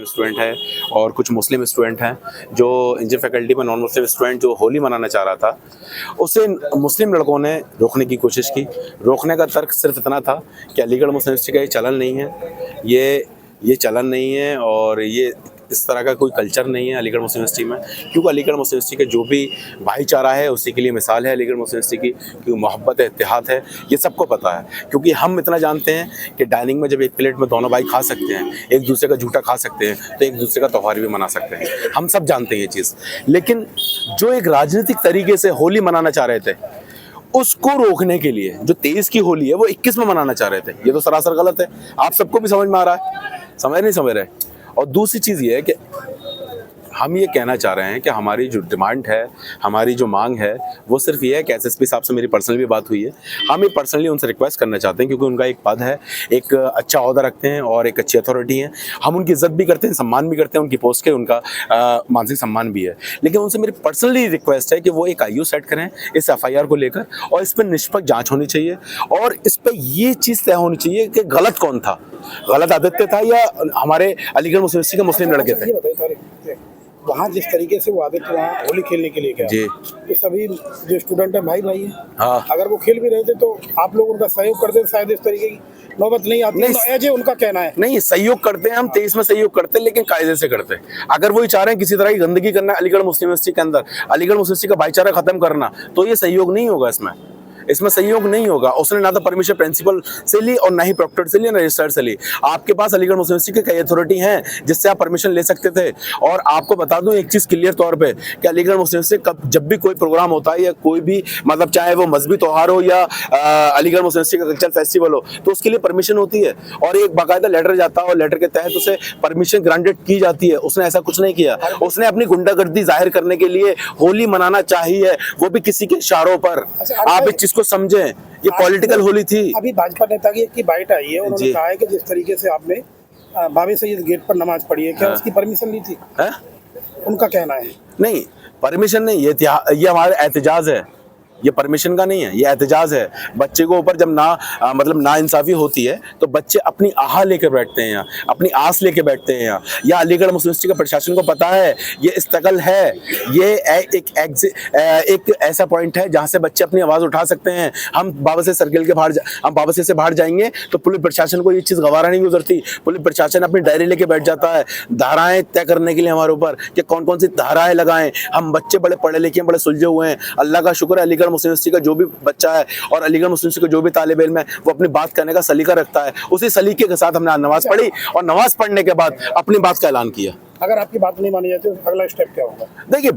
Student है और कुछ मुस्लिम स्टूडेंट हैं जो इंजीनियरिंग फैकल्टी में नॉन मुस्लिम स्टूडेंट जो होली मनाना चाह रहा था, उसे मुस्लिम लड़कों ने रोकने की कोशिश की। रोकने का तर्क सिर्फ इतना था कि अलीगढ़ मुस्लिम यूनिवर्सिटी का ये चलन नहीं है, ये चलन नहीं है और ये इस तरह का कोई कल्चर नहीं है अलीगढ़ मुस्लिम यूनिवर्सिटी में। क्योंकि अलीगढ़ मुस्लिम यूनिवर्सिटी का जो भी भाईचारा है उसी के लिए मिसाल है अलीगढ़ मुस्लिम यूनिवर्सिटी की, क्योंकि मोहब्बत है, इत्तेहाद है, ये सबको पता है। क्योंकि हम इतना जानते हैं कि डाइनिंग में जब एक प्लेट में दोनों भाई खा सकते हैं, एक दूसरे का झूठा खा सकते हैं, तो एक दूसरे का त्यौहार भी मना सकते हैं। हम सब जानते हैं ये चीज़। लेकिन जो एक राजनीतिक तरीके से होली मनाना चाह रहे थे, उसको रोकने के लिए जो 23 की होली है वो 21 में मनाना चाह रहे थे, ये तो सरासर गलत है। आप सबको भी समझ में आ रहा है, समझ नहीं समझ रहे। और दूसरी चीज़ ये है कि हम ये कहना चाह रहे हैं कि हमारी जो डिमांड है, हमारी जो मांग है, वो सिर्फ ये है कि एसएसपी साहब से मेरी पर्सनली भी बात हुई है। हम ये पर्सनली उनसे रिक्वेस्ट करना चाहते हैं क्योंकि उनका एक पद है, एक अच्छा ओहदा रखते हैं और एक अच्छी अथॉरिटी है। हम उनकी इज्जत भी करते हैं, सम्मान भी करते हैं, उनकी पोस्ट के उनका मानसिक सम्मान भी है। लेकिन उनसे मेरी पर्सनली रिक्वेस्ट है कि वो एक आईओ सेट करें इस एफआईआर को लेकर, और इस पर निष्पक्ष जाँच होनी चाहिए और इस पर ये चीज़ तय होनी चाहिए कि गलत कौन था, गलत आदित्य था या हमारे अलीगढ़ मुस्लिम यूनिवर्सिटी के मुस्लिम लड़के थे। वहाँ जिस तरीके से वो आदित्य वहाँ होली खेलने के लिए गया जी, तो सभी जो स्टूडेंट है भाई है। हाँ, अगर वो खेल भी रहे थे तो आप लोग उनका सहयोग करते, शायद इस तरीके की नौबत नहीं आती। नहीं, उनका कहना है नहीं, सहयोग करते हैं हम, 23 में सहयोग करते हैं, लेकिन कायदे से करते हैं। अगर वो चाह रहे हैं किसी तरह की गंदगी करना अलीगढ़ मुस्लिम यूनिवर्सिटी के अंदर, अलीगढ़ मुस्लिम यूनिवर्सिटी का भाईचारा खत्म करना, तो ये सहयोग नहीं होगा, इसमें सहयोग नहीं होगा। उसने ना तो परमिशन प्रिंसिपल से ली और ना ही प्रॉक्टर से ली, ना रजिस्ट्रार से ली। आपके पास अलीगढ़ मुस्लिम यूनिवर्सिटी की कई अथॉरिटी हैं जिससे आप परमिशन ले सकते थे। और आपको बता दूं एक चीज़ क्लियर तौर पे कि अलीगढ़ मुस्लिम यूनिवर्सिटी जब भी कोई प्रोग्राम होता है या कोई भी मतलब चाहे वो मजहबी त्यौहार हो या अलीगढ़ मुस्लिम यूनिवर्सिटी का कल्चरल फेस्टिवल हो, तो उसके लिए परमिशन होती है और एक बाकायदा लेटर जाता है और लेटर के तहत उसे परमिशन ग्रांटेड की जाती है। उसने ऐसा कुछ नहीं किया। उसने अपनी गुंडागर्दी जाहिर करने के लिए होली मनाना चाहिए, वो भी किसी के इशारों पर। आप इस को समझें, ये पॉलिटिकल होली थी। अभी भाजपा नेता की बाइट आई है, उन्होंने कहा है कि जिस तरीके से आपने बाबे सईद गेट पर नमाज पढ़ी है, क्या उसकी परमिशन ली थी? उनका कहना है नहीं, परमिशन नहीं, ये हमारा एहतजाज है, ये परमिशन का नहीं है, ये एहतजाज है। बच्चे को ऊपर जब मतलब नाइंसाफी होती है तो बच्चे अपनी आह लेकर बैठते हैं यहाँ, अपनी आस लेके बैठते हैं यहाँ। या अलीगढ़ मुस्लिम यूनिवर्सिटी का प्रशासन को पता है ये इस्तकल है, ये एक ऐसा पॉइंट है जहाँ से बच्चे अपनी आवाज़ उठा सकते हैं। हम बाबा से सर्किल के बाहर हम बाबा से बाहर जाएंगे तो पुलिस प्रशासन को ये चीज़ गवारा नहीं गुजरती। पुलिस प्रशासन अपनी डायरी लेके बैठ जाता है धाराएँ तय करने के लिए हमारे ऊपर कि कौन कौन सी धाराएँ लगाएं। हम बच्चे बड़े पढ़े लिखे हैं, बड़े सुलझे हुए हैं। अल्लाह का शुक्र है अलीगढ़ मुस्लिम यूनिवर्सिटी का जो भी बच्चा है और अलीगढ़ मुस्लिम यूनिवर्सिटी का जो भी तालिब इल्म है वो अपनी बात करने का सलीका रखता है। उसी सलीके के साथ हमने नमाज पढ़ी और नमाज पढ़ने के बाद अपनी बात का ऐलान किया। अगर आपकी बात नहीं मानी जाती तो अगला स्टेप क्या होगा? देखिए,